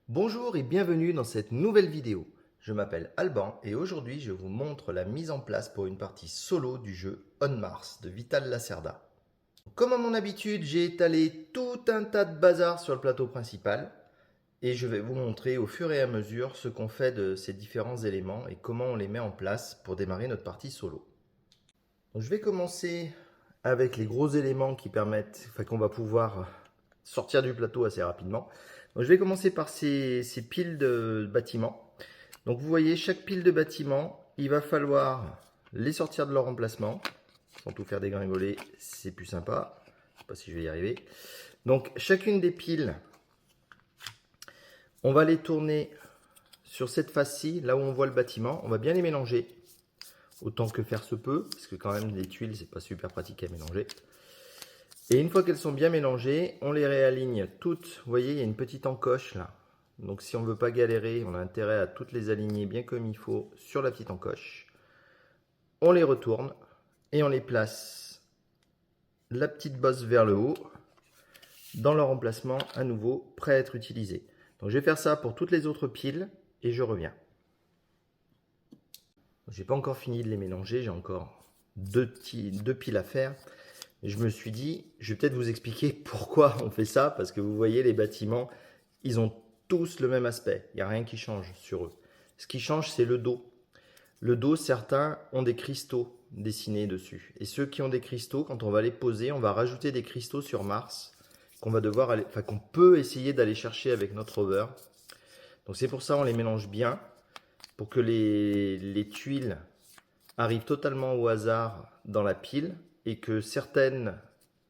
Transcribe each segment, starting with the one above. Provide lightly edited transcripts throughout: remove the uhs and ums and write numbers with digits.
Bonjour et bienvenue dans cette nouvelle vidéo. Je m'appelle Alban et aujourd'hui je vous montre la mise en place pour une partie solo du jeu On Mars de Vital Lacerda. Comme à mon habitude, j'ai étalé tout un tas de bazar sur le plateau principal et je vais vous montrer au fur et à mesure ce qu'on fait de ces différents éléments et comment on les met en place pour démarrer notre partie solo. Donc, je vais commencer avec les gros éléments qui permettent, qu'on va pouvoir sortir du plateau assez rapidement. Donc, je vais commencer par ces piles de bâtiments. Donc vous voyez, chaque pile de bâtiments, il va falloir les sortir de leur emplacement. Sans tout faire dégringoler, c'est plus sympa. Je ne sais pas si je vais y arriver. Donc chacune des piles, on va les tourner sur cette face-ci, là où on voit le bâtiment. On va bien les mélanger, autant que faire se peut, parce que quand même les tuiles, c'est pas super pratique à mélanger. Et une fois qu'elles sont bien mélangées, on les réaligne toutes. Vous voyez, il y a une petite encoche là. Donc si on ne veut pas galérer, on a intérêt à toutes les aligner bien comme il faut sur la petite encoche. On les retourne et on les place la petite bosse vers le haut dans leur emplacement à nouveau prêt à être utilisé. Donc je vais faire ça pour toutes les autres piles et je reviens. Je n'ai pas encore fini de les mélanger, j'ai encore deux piles à faire. Et je me suis dit, je vais peut-être vous expliquer pourquoi on fait ça, parce que vous voyez les bâtiments, ils ont tous le même aspect, il n'y a rien qui change sur eux. Ce qui change, c'est le dos. Le dos, certains ont des cristaux dessinés dessus. Et ceux qui ont des cristaux, quand on va les poser, on va rajouter des cristaux sur Mars qu'on va devoir aller, qu'on peut essayer d'aller chercher avec notre rover. Donc c'est pour ça on les mélange bien, pour que les tuiles arrivent totalement au hasard dans la pile et que certaines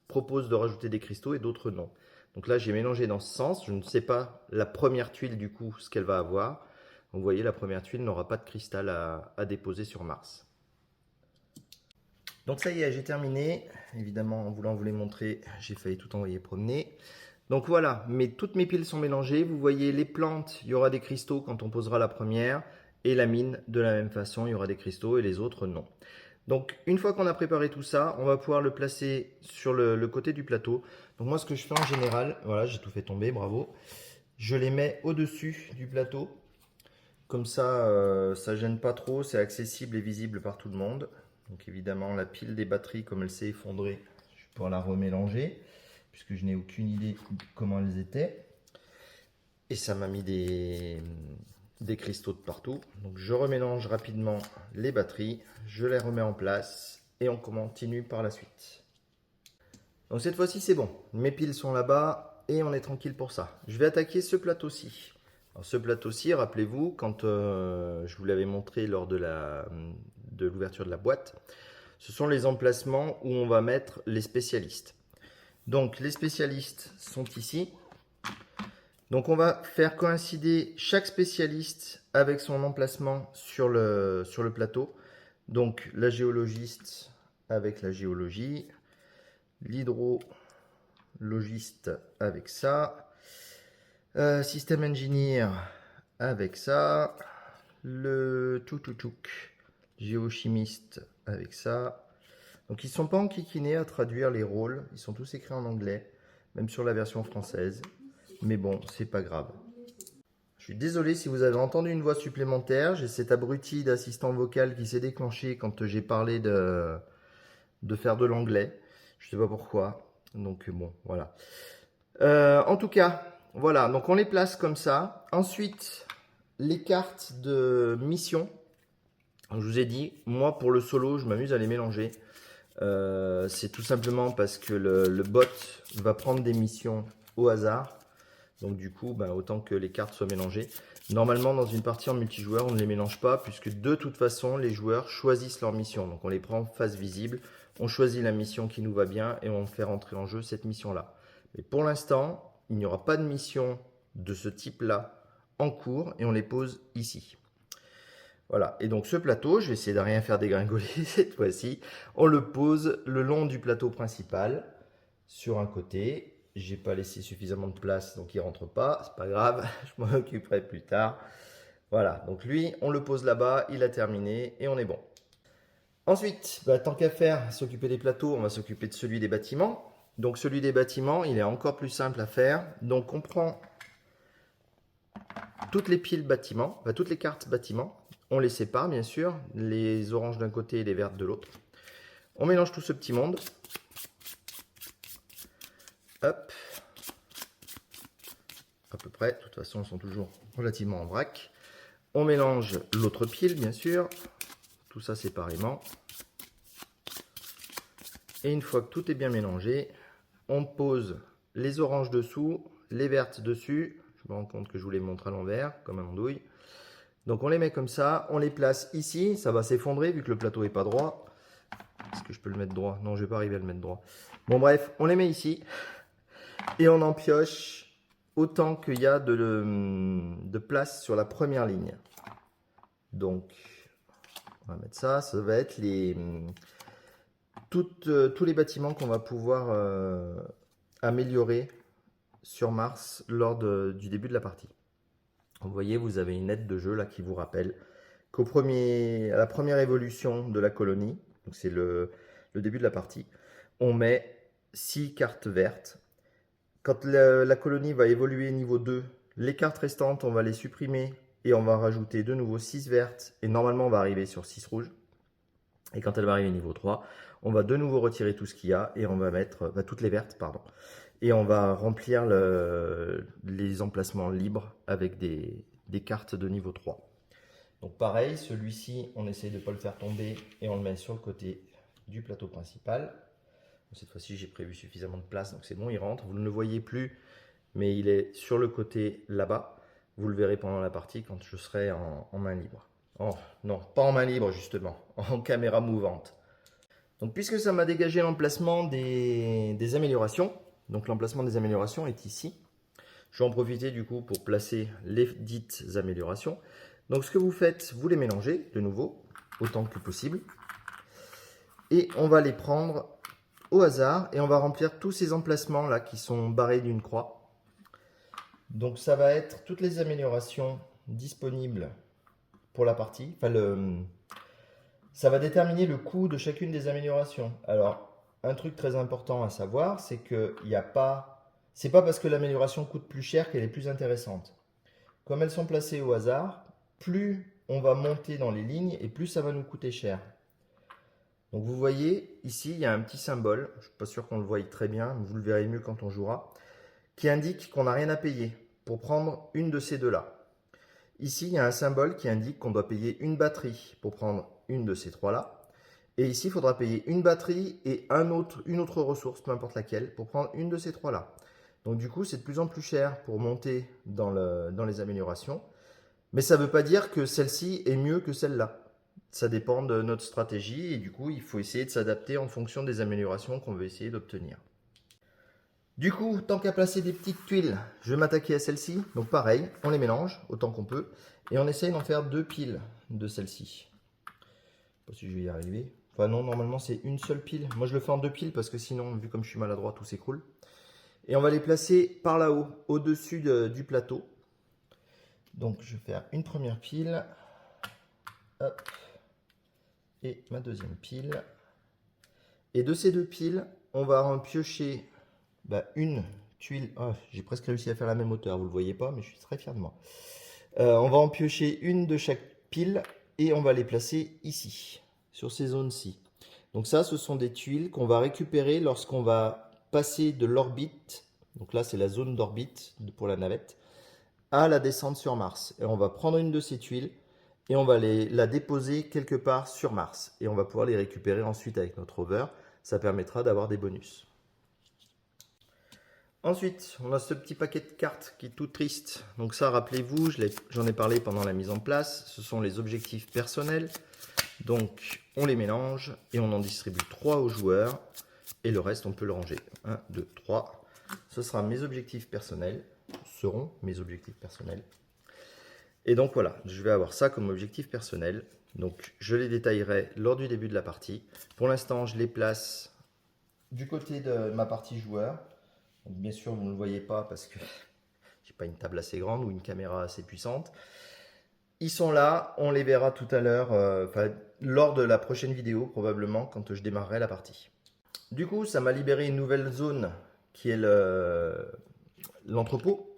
proposent de rajouter des cristaux et d'autres non. Donc là j'ai mélangé dans ce sens, je ne sais pas la première tuile du coup ce qu'elle va avoir. Donc vous voyez, la première tuile n'aura pas de cristal à déposer sur Mars. Donc ça y est, j'ai terminé. Évidemment, en voulant vous les montrer, j'ai failli tout envoyer promener. Donc voilà, toutes mes piles sont mélangées. Vous voyez les plantes, il y aura des cristaux quand on posera la première. Et la mine, de la même façon, il y aura des cristaux et les autres non. Donc une fois qu'on a préparé tout ça, on va pouvoir le placer sur le côté du plateau. Donc moi ce que je fais en général, voilà, j'ai tout fait tomber, bravo. Je les mets au-dessus du plateau. Comme ça, ça gêne pas trop, c'est accessible et visible par tout le monde. Donc évidemment, la pile des batteries, comme elle s'est effondrée, je vais pouvoir la remélanger, puisque je n'ai aucune idée de comment elles étaient. Et ça m'a mis des cristaux de partout. Donc je remélange rapidement les batteries, je les remets en place, et on continue par la suite. Donc cette fois-ci, c'est bon. Mes piles sont là-bas, et on est tranquille pour ça. Je vais attaquer ce plateau-ci. Alors, ce plateau-ci, rappelez-vous, quand je vous l'avais montré lors de l'ouverture de la boîte, ce sont les emplacements où on va mettre les spécialistes. Donc les spécialistes sont ici. Donc on va faire coïncider chaque spécialiste avec son emplacement sur le plateau. Donc la géologiste avec la géologie, l'hydrologiste avec ça, système engineer avec ça, le géochimiste avec ça. Donc ils ne sont pas enquiquinés à traduire les rôles, ils sont tous écrits en anglais, même sur la version française. Mais bon, c'est pas grave. Je suis désolé si vous avez entendu une voix supplémentaire, j'ai cet abruti d'assistant vocal qui s'est déclenché quand j'ai parlé de faire de l'anglais. Je sais pas pourquoi, donc bon, voilà. En tout cas, voilà, donc on les place comme ça. Ensuite, les cartes de mission. Je vous ai dit, moi pour le solo, je m'amuse à les mélanger. C'est tout simplement parce que le bot va prendre des missions au hasard. Donc du coup, autant que les cartes soient mélangées. Normalement, dans une partie en multijoueur, on ne les mélange pas puisque de toute façon, les joueurs choisissent leur mission. Donc on les prend face visible, on choisit la mission qui nous va bien et on fait rentrer en jeu cette mission-là. Mais pour l'instant, il n'y aura pas de mission de ce type-là en cours et on les pose ici. Voilà, et donc ce plateau, je vais essayer de rien faire dégringoler cette fois-ci. On le pose le long du plateau principal, sur un côté. J'ai pas laissé suffisamment de place, donc il rentre pas. C'est pas grave, je m'en occuperai plus tard. Voilà, donc lui, on le pose là-bas, il a terminé et on est bon. Ensuite, tant qu'à faire, s'occuper des plateaux, on va s'occuper de celui des bâtiments. Donc celui des bâtiments, il est encore plus simple à faire. Donc on prend toutes les piles bâtiment, enfin, toutes les cartes bâtiment. On les sépare bien sûr, les oranges d'un côté et les vertes de l'autre. On mélange tout ce petit monde. Hop. À peu près, de toute façon, ils sont toujours relativement en vrac. On mélange l'autre pile, bien sûr. Tout ça séparément. Et une fois que tout est bien mélangé, on pose les oranges dessous, les vertes dessus. Je me rends compte que je vous les montre à l'envers, comme un andouille. Donc on les met comme ça, on les place ici. Ça va s'effondrer vu que le plateau n'est pas droit. Est-ce que je peux le mettre droit? Non, je ne vais pas arriver à le mettre droit. Bon bref, on les met ici. Et on en pioche autant qu'il y a de place sur la première ligne. Donc, on va mettre ça. Ça va être tous les bâtiments qu'on va pouvoir améliorer sur Mars lors du début de la partie. Vous voyez, vous avez une aide de jeu là qui vous rappelle à la première évolution de la colonie, donc c'est le début de la partie, on met 6 cartes vertes. Quand la colonie va évoluer niveau 2, les cartes restantes, on va les supprimer et on va rajouter de nouveau 6 vertes. Et normalement, on va arriver sur 6 rouges. Et quand elle va arriver niveau 3, on va de nouveau retirer tout ce qu'il y a et on va mettre toutes les vertes, pardon. Et on va remplir les emplacements libres avec des cartes de niveau 3. Donc pareil, celui-ci, on essaye de ne pas le faire tomber et on le met sur le côté du plateau principal. Cette fois-ci, j'ai prévu suffisamment de place, donc c'est bon, il rentre. Vous ne le voyez plus, mais il est sur le côté là-bas. Vous le verrez pendant la partie quand je serai en main libre. Oh, non, pas en main libre justement, en caméra mouvante. Donc puisque ça m'a dégagé l'emplacement des améliorations, donc l'emplacement des améliorations est ici. Je vais en profiter du coup pour placer les dites améliorations. Donc ce que vous faites, vous les mélangez de nouveau, autant que possible. Et on va les prendre au hasard et on va remplir tous ces emplacements là qui sont barrés d'une croix. Donc ça va être toutes les améliorations disponibles pour la partie. Enfin, ça va déterminer le coût de chacune des améliorations. Alors un truc très important à savoir, c'est que c'est pas parce que l'amélioration coûte plus cher qu'elle est plus intéressante. Comme elles sont placées au hasard, plus on va monter dans les lignes et plus ça va nous coûter cher. Donc vous voyez, ici, il y a un petit symbole, je ne suis pas sûr qu'on le voie très bien, mais vous le verrez mieux quand on jouera, qui indique qu'on n'a rien à payer pour prendre une de ces deux-là. Ici, il y a un symbole qui indique qu'on doit payer une batterie pour prendre une de ces trois-là. Et ici, il faudra payer une batterie et une autre ressource, peu importe laquelle, pour prendre une de ces trois-là. Donc du coup, c'est de plus en plus cher pour monter dans les améliorations. Mais ça ne veut pas dire que celle-ci est mieux que celle-là. Ça dépend de notre stratégie et du coup, il faut essayer de s'adapter en fonction des améliorations qu'on veut essayer d'obtenir. Du coup, tant qu'à placer des petites tuiles, je vais m'attaquer à celle-ci. Donc pareil, on les mélange autant qu'on peut et on essaye d'en faire 2 piles de celle-ci. Je ne sais pas si je vais y arriver. Enfin non, normalement c'est une seule pile. Moi je le fais en 2 piles parce que sinon, vu comme je suis maladroit, tout s'écroule. Et on va les placer par là-haut, au-dessus du plateau. Donc je vais faire une première pile. Hop. Et ma deuxième pile. Et de ces 2 piles, on va en piocher une tuile. Oh, j'ai presque réussi à faire la même hauteur, vous ne le voyez pas, mais je suis très fier de moi. On va en piocher une de chaque pile et on va les placer ici, sur ces zones-ci. Donc ça, ce sont des tuiles qu'on va récupérer lorsqu'on va passer de l'orbite, donc là c'est la zone d'orbite pour la navette, à la descente sur Mars. Et on va prendre une de ces tuiles et on va la déposer quelque part sur Mars. Et on va pouvoir les récupérer ensuite avec notre rover. Ça permettra d'avoir des bonus. Ensuite, on a ce petit paquet de cartes qui est tout triste. Donc ça, rappelez-vous, j'en ai parlé pendant la mise en place. Ce sont les objectifs personnels. Donc, on les mélange et on en distribue 3 aux joueurs. Et le reste, on peut le ranger. 1, 2, 3. Ce sera mes objectifs personnels. Seront mes objectifs personnels. Et donc voilà, je vais avoir ça comme objectif personnel. Donc je les détaillerai lors du début de la partie. Pour l'instant, je les place du côté de ma partie joueur. Donc, bien sûr, vous ne le voyez pas parce que j'ai pas une table assez grande ou une caméra assez puissante. Ils sont là, on les verra tout à l'heure, lors de la prochaine vidéo probablement, quand je démarrerai la partie. Du coup, ça m'a libéré une nouvelle zone qui est l'entrepôt.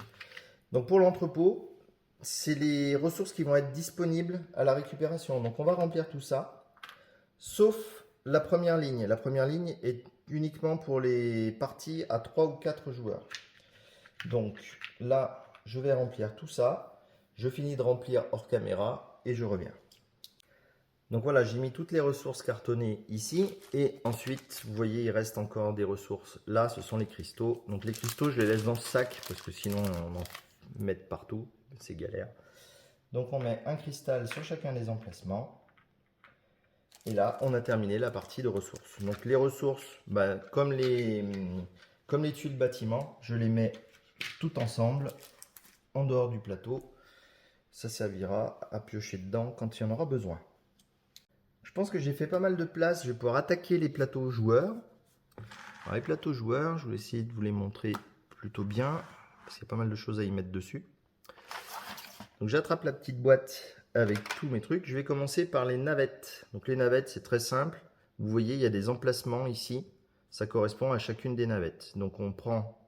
Donc pour l'entrepôt, c'est les ressources qui vont être disponibles à la récupération. Donc on va remplir tout ça, sauf la première ligne. La première ligne est uniquement pour les parties à 3 ou 4 joueurs. Donc là, je vais remplir tout ça. Je finis de remplir hors caméra et je reviens. Donc voilà, j'ai mis toutes les ressources cartonnées ici. Et ensuite, vous voyez, il reste encore des ressources. Là, ce sont les cristaux. Donc les cristaux, je les laisse dans ce sac parce que sinon, on en met partout. C'est galère. Donc on met un cristal sur chacun des emplacements. Et là, on a terminé la partie de ressources. Donc les ressources, comme les tuiles bâtiment, je les mets tout ensemble en dehors du plateau. Ça servira à piocher dedans quand il y en aura besoin. Je pense que j'ai fait pas mal de place. Je vais pouvoir attaquer les plateaux joueurs. Alors les plateaux joueurs, je vais essayer de vous les montrer plutôt bien. Parce qu'il y a pas mal de choses à y mettre dessus. Donc j'attrape la petite boîte avec tous mes trucs. Je vais commencer par les navettes. Donc les navettes, c'est très simple. Vous voyez, il y a des emplacements ici. Ça correspond à chacune des navettes. Donc on prend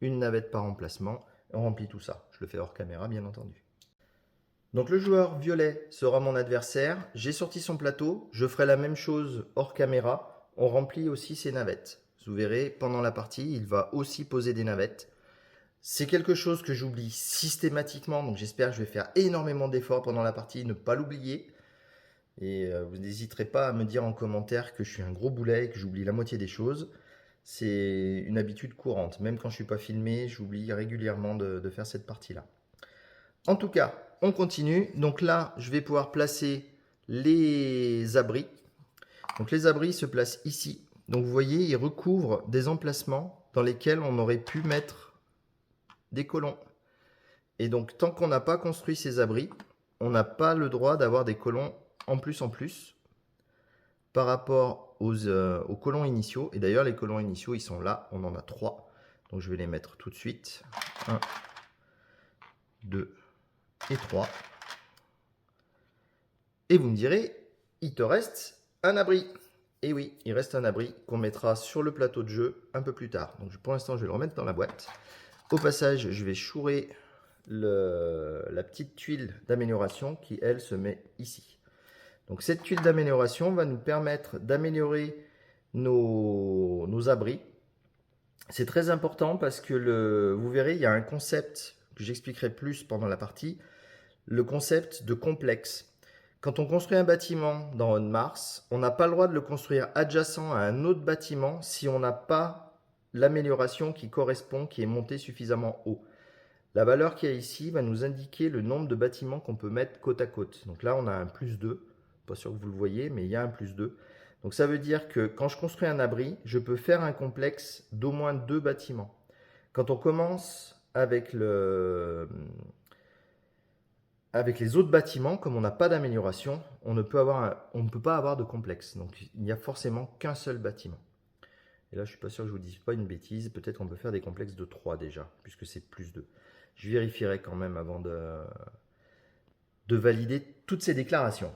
une navette par emplacement et on remplit tout ça. Je le fais hors caméra, bien entendu. Donc le joueur violet sera mon adversaire. J'ai sorti son plateau. Je ferai la même chose hors caméra. On remplit aussi ses navettes. Vous verrez, pendant la partie, il va aussi poser des navettes. C'est quelque chose que j'oublie systématiquement, donc j'espère que je vais faire énormément d'efforts pendant la partie, ne pas l'oublier. Et vous n'hésiterez pas à me dire en commentaire que je suis un gros boulet et que j'oublie la moitié des choses. C'est une habitude courante, même quand je ne suis pas filmé, j'oublie régulièrement de faire cette partie-là. En tout cas, on continue. Donc là, je vais pouvoir placer les abris. Donc les abris se placent ici. Donc vous voyez, ils recouvrent des emplacements dans lesquels on aurait pu mettre des colons. Et donc, tant qu'on n'a pas construit ces abris, on n'a pas le droit d'avoir des colons en plus par rapport aux colons initiaux. Et d'ailleurs, les colons initiaux, ils sont là. On en a 3. Donc, je vais les mettre tout de suite. 1, 2 et 3. Et vous me direz, il te reste un abri. Et oui, il reste un abri qu'on mettra sur le plateau de jeu un peu plus tard. Donc, pour l'instant, je vais le remettre dans la boîte. Au passage, je vais chourer la petite tuile d'amélioration qui, elle, se met ici. Donc cette tuile d'amélioration va nous permettre d'améliorer nos abris. C'est très important parce que vous verrez, il y a un concept que j'expliquerai plus pendant la partie, le concept de complexe. Quand on construit un bâtiment dans On Mars, on n'a pas le droit de le construire adjacent à un autre bâtiment si on n'a pas l'amélioration qui correspond, qui est montée suffisamment haut. La valeur qu'il y a ici va nous indiquer le nombre de bâtiments qu'on peut mettre côte à côte. Donc là, on a un +2. Pas sûr que vous le voyez, mais il y a un +2. Donc ça veut dire que quand je construis un abri, je peux faire un complexe d'au moins 2 bâtiments. Quand on commence avec les autres bâtiments, comme on n'a pas d'amélioration, on ne peut pas avoir de complexe. Donc il n'y a forcément qu'un seul bâtiment. Et là, je ne suis pas sûr que je ne vous dise pas une bêtise. Peut-être qu'on peut faire des complexes de 3 déjà, puisque c'est +2. Je vérifierai quand même avant de valider toutes ces déclarations.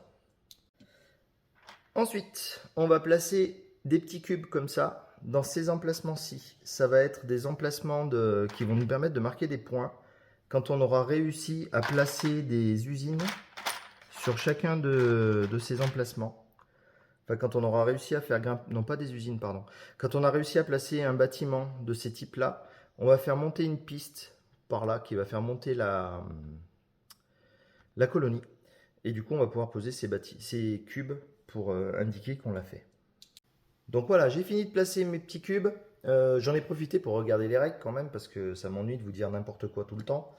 Ensuite, on va placer des petits cubes comme ça dans ces emplacements-ci. Ça va être des emplacements qui vont nous permettre de marquer des points quand on aura réussi à placer des usines sur chacun de ces emplacements. Enfin, quand on aura réussi à faire grimper, non pas des usines, pardon. Quand on a réussi à placer un bâtiment de ces types-là, on va faire monter une piste par là qui va faire monter la colonie. Et du coup, on va pouvoir poser ces cubes pour indiquer qu'on l'a fait. Donc voilà, j'ai fini de placer mes petits cubes. J'en ai profité pour regarder les règles quand même, parce que ça m'ennuie de vous dire n'importe quoi tout le temps.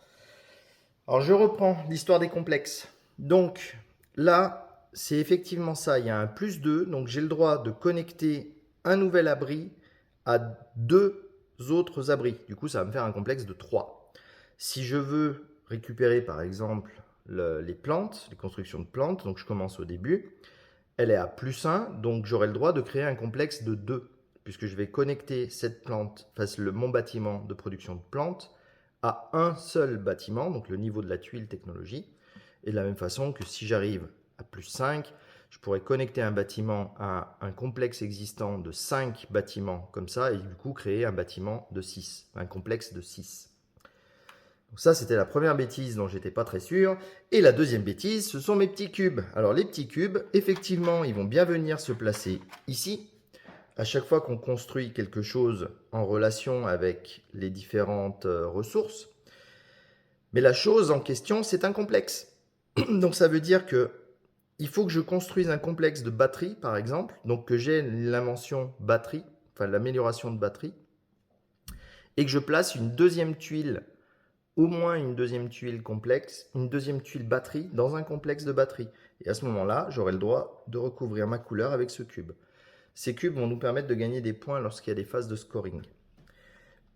Alors je reprends l'histoire des complexes. Donc là, c'est effectivement ça, il y a un +2, donc j'ai le droit de connecter un nouvel abri à 2 autres abris. Du coup, ça va me faire un complexe de 3. Si je veux récupérer par exemple les plantes, les constructions de plantes, donc je commence au début, elle est à +1, donc j'aurai le droit de créer un complexe de 2, puisque je vais connecter cette plante, mon bâtiment de production de plantes, à un seul bâtiment, donc le niveau de la tuile technologie. Et de la même façon que si j'arrive à +5, je pourrais connecter un bâtiment à un complexe existant de 5 bâtiments comme ça, et du coup créer un bâtiment de 6, un complexe de 6. Donc ça, c'était la première bêtise dont j'étais pas très sûr. Et la deuxième bêtise, ce sont mes petits cubes. Alors les petits cubes, effectivement, ils vont bien venir se placer ici. À chaque fois qu'on construit quelque chose en relation avec les différentes ressources. Mais la chose en question, c'est un complexe. Donc ça veut dire que il faut que je construise un complexe de batterie, par exemple, donc que j'ai l'invention batterie, enfin l'amélioration de batterie, et que je place une deuxième tuile, au moins une deuxième tuile complexe, une deuxième tuile batterie dans un complexe de batterie. Et à ce moment-là, j'aurai le droit de recouvrir ma couleur avec ce cube. Ces cubes vont nous permettre de gagner des points lorsqu'il y a des phases de scoring.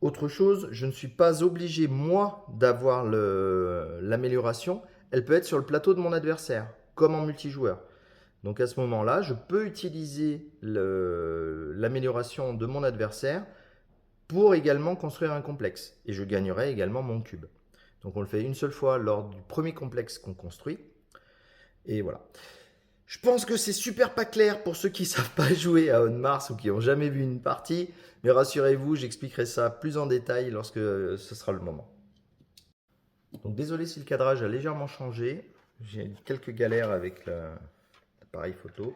Autre chose, je ne suis pas obligé, moi, d'avoir l'amélioration. Elle peut être sur le plateau de mon adversaire, comme en multijoueur. Donc à ce moment-là, je peux utiliser l'amélioration de mon adversaire pour également construire un complexe. Et je gagnerai également mon cube. Donc on le fait une seule fois lors du premier complexe qu'on construit. Et voilà. Je pense que c'est super pas clair pour ceux qui ne savent pas jouer à On Mars ou qui n'ont jamais vu une partie. Mais rassurez-vous, j'expliquerai ça plus en détail lorsque ce sera le moment. Donc désolé si le cadrage a légèrement changé. J'ai quelques galères avec l'appareil photo,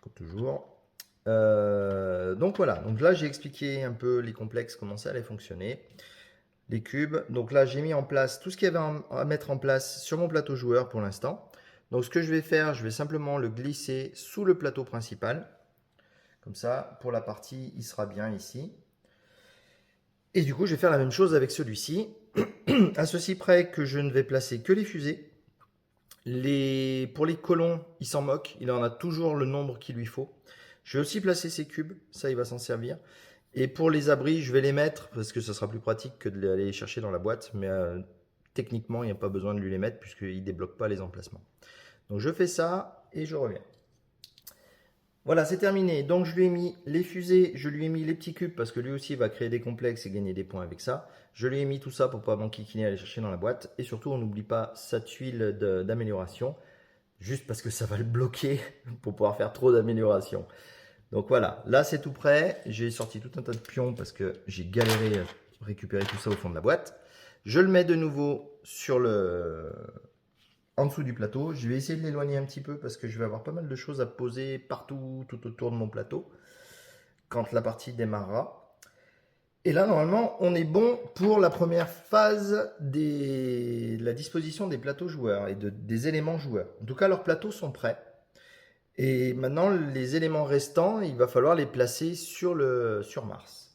comme toujours. Donc voilà, donc là j'ai expliqué un peu les complexes, comment ça allait fonctionner. Les cubes, donc là j'ai mis en place tout ce qu'il y avait à mettre en place sur mon plateau joueur pour l'instant. Donc ce que je vais faire, je vais simplement le glisser sous le plateau principal. Comme ça, pour la partie, il sera bien ici. Et du coup, je vais faire la même chose avec celui-ci. À ceci près que je ne vais placer que les fusées. Pour les colons, il s'en moque. Il en a toujours le nombre qu'il lui faut. Je vais aussi placer ces cubes. Ça, il va s'en servir. Et pour les abris, je vais les mettre parce que ce sera plus pratique que d'aller les chercher dans la boîte. Mais techniquement, il n'y a pas besoin de lui les mettre puisqu'il ne débloque pas les emplacements. Donc je fais ça et je reviens. Voilà, c'est terminé. Donc je lui ai mis les fusées, je lui ai mis les petits cubes parce que lui aussi va créer des complexes et gagner des points avec ça. Je lui ai mis tout ça pour pas m'enquiquiner à aller chercher dans la boîte. Et surtout, on n'oublie pas sa tuile d'amélioration, juste parce que ça va le bloquer pour pouvoir faire trop d'amélioration. Donc voilà, là c'est tout prêt. J'ai sorti tout un tas de pions parce que j'ai galéré à récupérer tout ça au fond de la boîte. Je le mets de nouveau sur en dessous du plateau. Je vais essayer de l'éloigner un petit peu parce que je vais avoir pas mal de choses à poser partout, tout autour de mon plateau quand la partie démarrera. Et là, normalement, on est bon pour la première phase de la disposition des plateaux joueurs et des éléments joueurs. En tout cas, leurs plateaux sont prêts. Et maintenant, les éléments restants, il va falloir les placer sur Mars.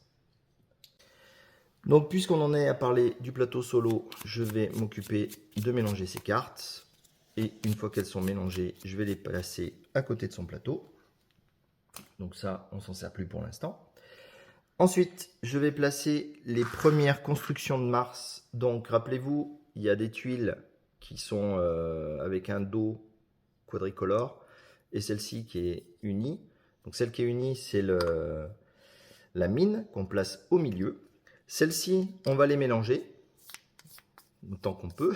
Donc, puisqu'on en est à parler du plateau solo, je vais m'occuper de mélanger ces cartes. Et une fois qu'elles sont mélangées, je vais les placer à côté de son plateau. Donc ça, on s'en sert plus pour l'instant. Ensuite, je vais placer les premières constructions de Mars. Donc rappelez-vous, il y a des tuiles qui sont avec un dos quadricolore et celle-ci qui est unie. Donc celle qui est unie, c'est la mine qu'on place au milieu. Celle-ci, on va les mélanger autant qu'on peut.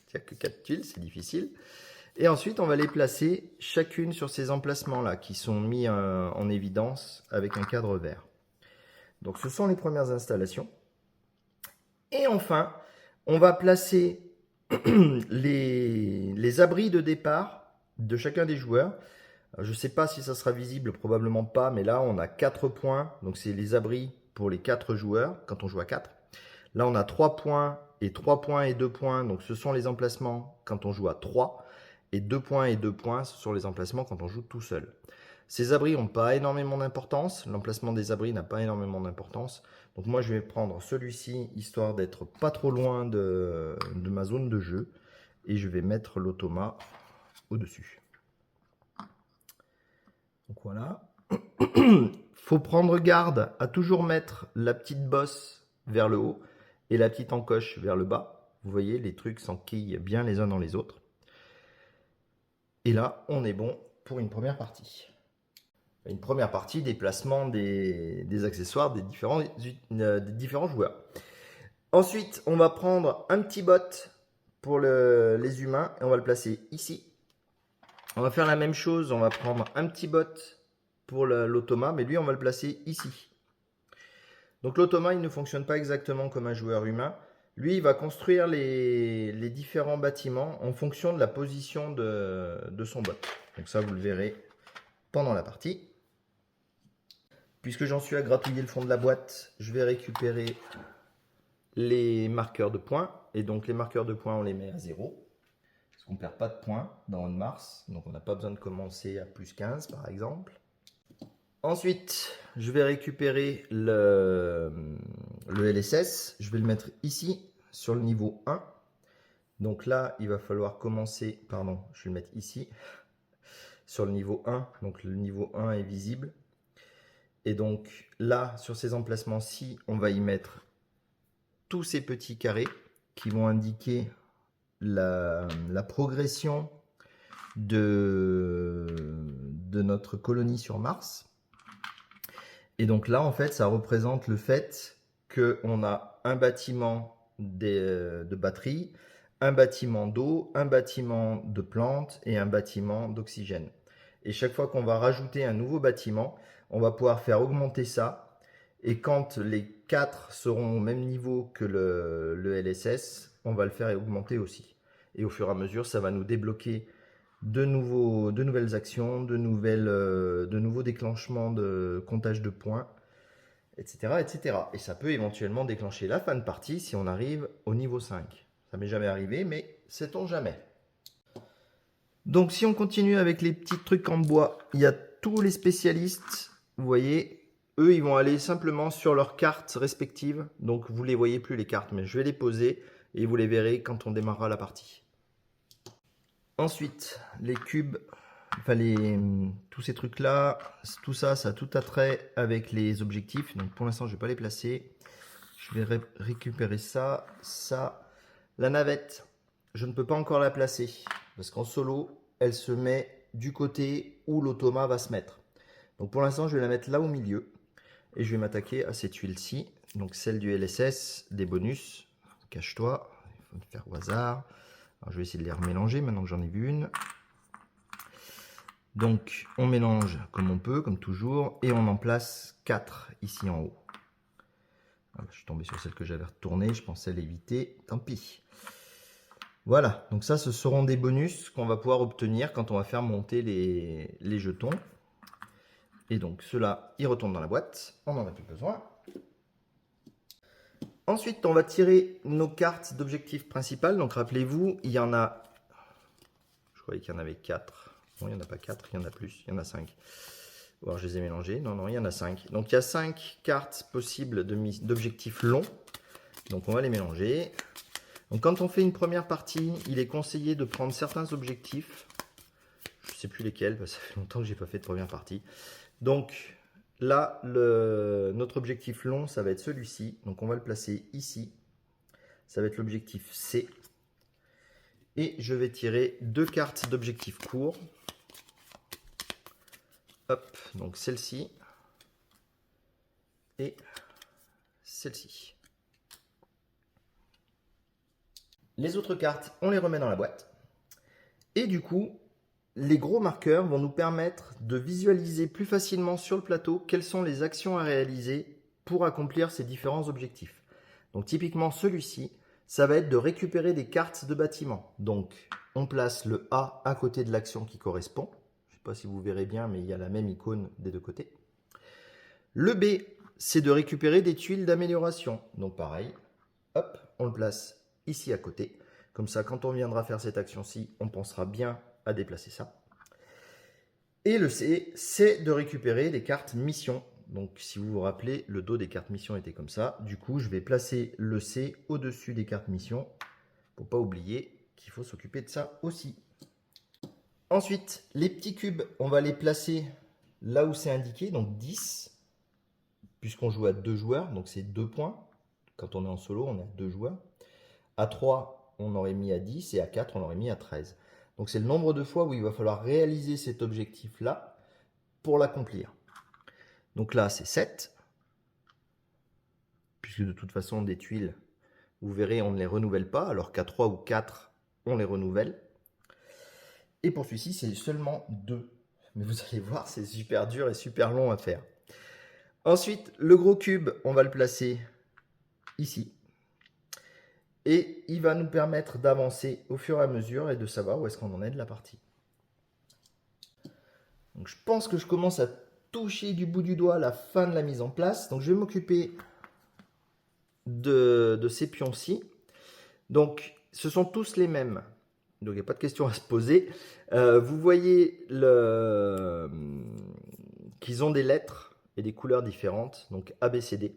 Il n'y a que 4 tuiles, c'est difficile. Et ensuite, on va les placer chacune sur ces emplacements-là qui sont mis en évidence avec un cadre vert. Donc, ce sont les premières installations. Et enfin, on va placer les abris de départ de chacun des joueurs. Je ne sais pas si ça sera visible, probablement pas, mais là, on a 4 points. Donc, c'est les abris pour les 4 joueurs quand on joue à 4. Là, on a 3 points et 3 points et 2 points. Donc, ce sont les emplacements quand on joue à 3. Et 2 points et 2 points, ce sont les emplacements quand on joue tout seul. Ces abris n'ont pas énormément d'importance. L'emplacement des abris n'a pas énormément d'importance. Donc, moi, je vais prendre celui-ci, histoire d'être pas trop loin de ma zone de jeu. Et je vais mettre l'automa au-dessus. Donc, voilà. Faut prendre garde à toujours mettre la petite bosse vers le haut et la petite encoche vers le bas. Vous voyez, les trucs s'enquillent bien les uns dans les autres. Et là, on est bon pour une première partie. Une première partie des placements des accessoires des différents joueurs. Ensuite, on va prendre un petit bot pour les humains et on va le placer ici. On va faire la même chose, on va prendre un petit bot pour l'automa, mais lui, on va le placer ici. Donc l'automa, il ne fonctionne pas exactement comme un joueur humain. Lui, il va construire les différents bâtiments en fonction de la position de son bot. Donc ça, vous le verrez pendant la partie. Puisque j'en suis à gratouiller le fond de la boîte, je vais récupérer les marqueurs de points. Et donc les marqueurs de points, on les met à 0. Parce qu'on ne perd pas de points dans On Mars. Donc on n'a pas besoin de commencer à plus 15 par exemple. Ensuite, je vais récupérer le LSS. Je vais le mettre ici, sur le niveau 1. Donc là, il va falloir commencer... Pardon, je vais le mettre ici, sur le niveau 1. Donc le niveau 1 est visible. Et donc là, sur ces emplacements-ci, on va y mettre tous ces petits carrés qui vont indiquer la progression de notre colonie sur Mars. Et donc là, en fait, ça représente le fait qu'on a un bâtiment de batterie, un bâtiment d'eau, un bâtiment de plantes et un bâtiment d'oxygène. Et chaque fois qu'on va rajouter un nouveau bâtiment, on va pouvoir faire augmenter ça. Et quand les 4 seront au même niveau que le LSS, on va le faire augmenter aussi. Et au fur et à mesure, ça va nous débloquer de nouvelles actions, de nouveaux déclenchements de comptage de points, etc., etc. Et ça peut éventuellement déclencher la fin de partie si on arrive au niveau 5. Ça m'est jamais arrivé, mais sait-on jamais. Donc si on continue avec les petits trucs en bois, il y a tous les spécialistes, vous voyez, eux ils vont aller simplement sur leurs cartes respectives. Donc vous ne les voyez plus les cartes, mais je vais les poser et vous les verrez quand on démarrera la partie. Ensuite, les cubes, enfin tous ces trucs-là, tout ça, ça a tout attrait avec les objectifs. Donc pour l'instant, je ne vais pas les placer. Je vais récupérer ça, ça. La navette, je ne peux pas encore la placer parce qu'en solo, elle se met du côté où l'automa va se mettre. Donc pour l'instant, je vais la mettre là au milieu et je vais m'attaquer à cette tuile-ci. Donc celle du LSS, des bonus. Cache-toi, il faut le faire au hasard. Alors, je vais essayer de les remélanger maintenant que j'en ai vu une. Donc on mélange comme on peut, comme toujours, et on en place 4 ici en haut. Voilà, je suis tombé sur celle que j'avais retournée, je pensais l'éviter, tant pis. Voilà, donc ça ce seront des bonus qu'on va pouvoir obtenir quand on va faire monter les jetons. Et donc ceux-là, ils retournent dans la boîte, on n'en a plus besoin. Ensuite, on va tirer nos cartes d'objectif principal. Donc rappelez-vous, il y en a... Je croyais qu'il y en avait 4. Non, il n'y en a pas 4, il y en a plus, il y en a 5. Ou alors je les ai mélangés. Non, non, il y en a 5. Donc il y a 5 cartes possibles d'objectifs longs. Donc on va les mélanger. Donc quand on fait une première partie, il est conseillé de prendre certains objectifs. Je ne sais plus lesquels, parce que ça fait longtemps que je n'ai pas fait de première partie. Donc là, notre objectif long, ça va être celui-ci. Donc on va le placer ici. Ça va être l'objectif C. Et je vais tirer 2 cartes d'objectif court. Hop, donc celle-ci et celle-ci. Les autres cartes, on les remet dans la boîte. Et du coup, les gros marqueurs vont nous permettre de visualiser plus facilement sur le plateau quelles sont les actions à réaliser pour accomplir ces différents objectifs. Donc typiquement celui-ci, ça va être de récupérer des cartes de bâtiment. Donc on place le A à côté de l'action qui correspond. Je ne sais pas si vous verrez bien, mais il y a la même icône des deux côtés. Le B, c'est de récupérer des tuiles d'amélioration. Donc pareil, hop, on le place ici à côté. Comme ça, quand on viendra faire cette action-ci, on pensera bien à déplacer ça. Et le C, c'est de récupérer des cartes mission. Donc si vous vous rappelez, le dos des cartes mission était comme ça. Du coup, je vais placer le C au-dessus des cartes mission pour ne pas oublier qu'il faut s'occuper de ça aussi. Ensuite, les petits cubes, on va les placer là où c'est indiqué, donc 10, puisqu'on joue à 2 joueurs, donc c'est 2 points. Quand on est en solo, on a 2 joueurs. À 3, on aurait mis à 10 et à 4, on aurait mis à 13. Donc c'est le nombre de fois où il va falloir réaliser cet objectif-là pour l'accomplir. Donc là, c'est 7, puisque de toute façon, des tuiles, vous verrez, on ne les renouvelle pas, alors qu'à 3 ou 4, on les renouvelle. Et pour celui-ci, c'est seulement 2. Mais vous allez voir, c'est super dur et super long à faire. Ensuite, le gros cube, on va le placer ici. Et il va nous permettre d'avancer au fur et à mesure et de savoir où est-ce qu'on en est de la partie. Donc je pense que je commence à toucher du bout du doigt la fin de la mise en place. Donc je vais m'occuper de ces pions-ci. Donc ce sont tous les mêmes. Donc il n'y a pas de question à se poser. Vous voyez qu'ils ont des lettres et des couleurs différentes. Donc A, B, C, D.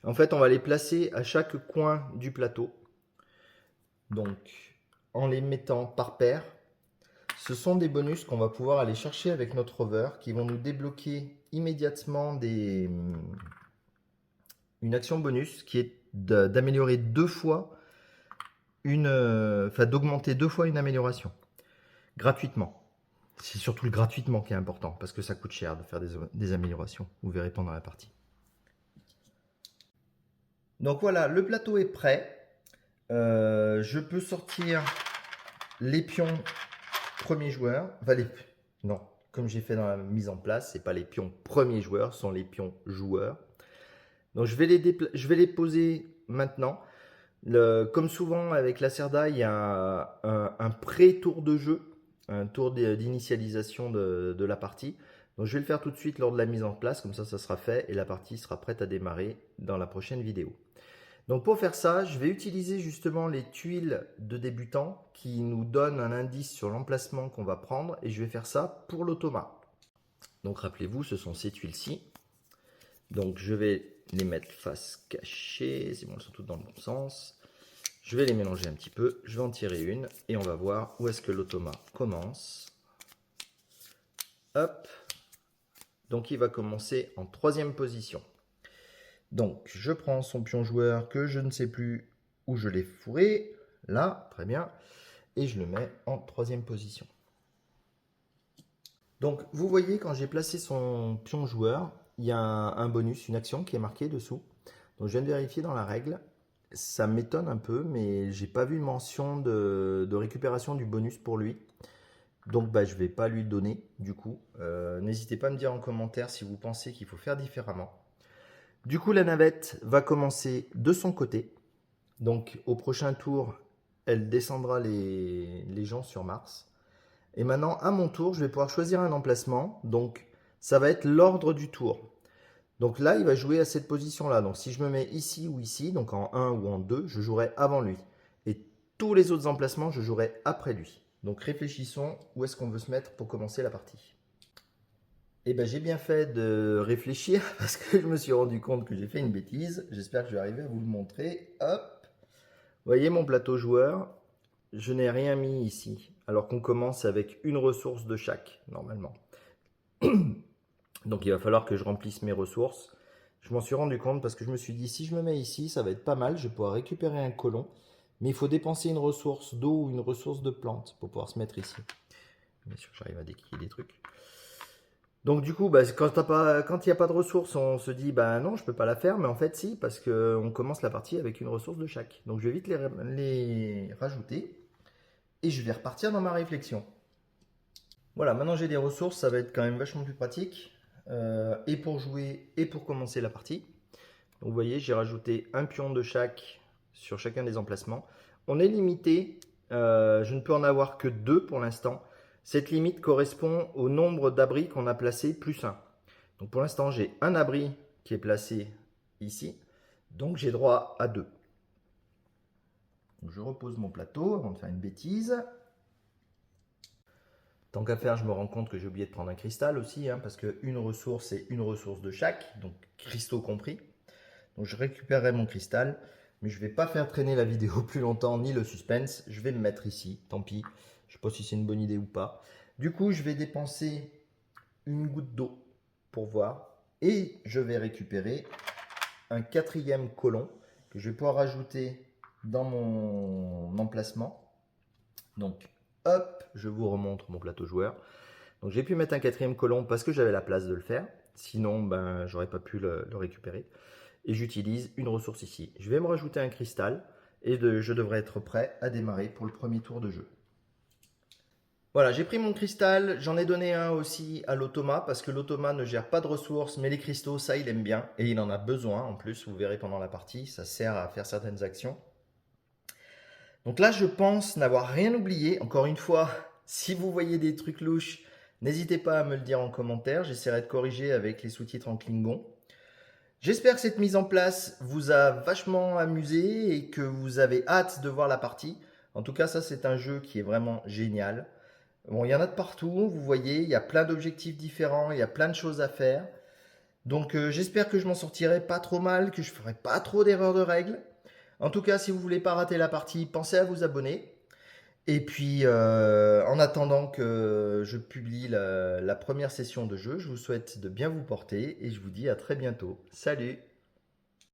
En fait, on va les placer à chaque coin du plateau. Donc en les mettant par paire. Ce sont des bonus qu'on va pouvoir aller chercher avec notre rover qui vont nous débloquer immédiatement une action bonus qui est d'améliorer deux fois d'augmenter deux fois une amélioration gratuitement. C'est surtout le gratuitement qui est important parce que ça coûte cher de faire des améliorations. Vous verrez pendant la partie. Donc voilà, le plateau est prêt. Je peux sortir les pions premier joueur, non, comme j'ai fait dans la mise en place, c'est pas les pions premiers joueurs, ce sont les pions joueurs. Donc je vais les poser maintenant. Comme souvent avec la Cerda, il y a un pré-tour de jeu, un tour d'initialisation de la partie. Donc je vais le faire tout de suite lors de la mise en place, comme ça sera fait et la partie sera prête à démarrer dans la prochaine vidéo. Donc pour faire ça, je vais utiliser justement les tuiles de débutant qui nous donnent un indice sur l'emplacement qu'on va prendre et je vais faire ça pour l'automa. Donc rappelez-vous, ce sont ces tuiles-ci. Donc je vais les mettre face cachée, c'est bon, elles sont toutes dans le bon sens. Je vais les mélanger un petit peu, je vais en tirer une et on va voir où est-ce que l'automa commence. Hop, donc il va commencer en 3e position. Donc, je prends son pion joueur que je ne sais plus où je l'ai fourré. Là, très bien. Et je le mets en 3e position. Donc, vous voyez, quand j'ai placé son pion joueur, il y a un bonus, une action qui est marquée dessous. Donc, je viens de vérifier dans la règle. Ça m'étonne un peu, mais j'ai pas vu mention de récupération du bonus pour lui. Donc, je ne vais pas lui donner, du coup. N'hésitez pas à me dire en commentaire si vous pensez qu'il faut faire différemment. Du coup, la navette va commencer de son côté. Donc, au prochain tour, elle descendra les gens sur Mars. Et maintenant, à mon tour, je vais pouvoir choisir un emplacement. Donc, ça va être l'ordre du tour. Donc là, il va jouer à cette position-là. Donc, si je me mets ici ou ici, donc en 1 ou en 2, je jouerai avant lui. Et tous les autres emplacements, je jouerai après lui. Donc, réfléchissons où est-ce qu'on veut se mettre pour commencer la partie. Eh ben, j'ai bien fait de réfléchir parce que je me suis rendu compte que j'ai fait une bêtise. J'espère que je vais arriver à vous le montrer. Hop. Vous voyez mon plateau joueur, je n'ai rien mis ici. Alors qu'on commence avec une ressource de chaque, normalement. Donc il va falloir que je remplisse mes ressources. Je m'en suis rendu compte parce que je me suis dit, si je me mets ici, ça va être pas mal. Je vais pouvoir récupérer un colon. Mais il faut dépenser une ressource d'eau ou une ressource de plante pour pouvoir se mettre ici. Bien sûr, j'arrive à déquiller des trucs. Donc du coup, quand il n'y a pas de ressources, on se dit non, je ne peux pas la faire, mais en fait si, parce qu'on commence la partie avec une ressource de chaque. Donc je vais vite les rajouter et je vais repartir dans ma réflexion. Voilà, maintenant j'ai des ressources, ça va être quand même vachement plus pratique, et pour jouer et pour commencer la partie. Donc vous voyez, j'ai rajouté un pion de chaque sur chacun des emplacements. On est limité, je ne peux en avoir que 2 pour l'instant. Cette limite correspond au nombre d'abris qu'on a placé plus 1. Donc pour l'instant, j'ai un abri qui est placé ici. Donc j'ai droit à 2. Donc je repose mon plateau avant de faire une bêtise. Tant qu'à faire, je me rends compte que j'ai oublié de prendre un cristal aussi, parce qu'une ressource, c'est une ressource de chaque, donc cristaux compris. Donc je récupérerai mon cristal, mais je ne vais pas faire traîner la vidéo plus longtemps, ni le suspense. Je vais me mettre ici, tant pis. Je ne sais pas si c'est une bonne idée ou pas. Du coup, je vais dépenser une goutte d'eau pour voir. Et je vais récupérer un 4e colon que je vais pouvoir rajouter dans mon emplacement. Donc, hop, je vous remontre mon plateau joueur. Donc, j'ai pu mettre un 4e colon parce que j'avais la place de le faire. Sinon, j'aurais pas pu le récupérer. Et j'utilise une ressource ici. Je vais me rajouter un cristal et je devrais être prêt à démarrer pour le premier tour de jeu. Voilà, j'ai pris mon cristal, j'en ai donné un aussi à l'automa parce que l'automa ne gère pas de ressources, mais les cristaux, ça il aime bien et il en a besoin en plus, vous verrez pendant la partie, ça sert à faire certaines actions. Donc là, je pense n'avoir rien oublié. Encore une fois, si vous voyez des trucs louches, n'hésitez pas à me le dire en commentaire. J'essaierai de corriger avec les sous-titres en Klingon. J'espère que cette mise en place vous a vachement amusé et que vous avez hâte de voir la partie. En tout cas, ça, c'est un jeu qui est vraiment génial. Bon, il y en a de partout, vous voyez, il y a plein d'objectifs différents, il y a plein de choses à faire. Donc, j'espère que je m'en sortirai pas trop mal, que je ferai pas trop d'erreurs de règles. En tout cas, si vous voulez pas rater la partie, pensez à vous abonner. Et puis, en attendant que je publie la première session de jeu, je vous souhaite de bien vous porter et je vous dis à très bientôt. Salut!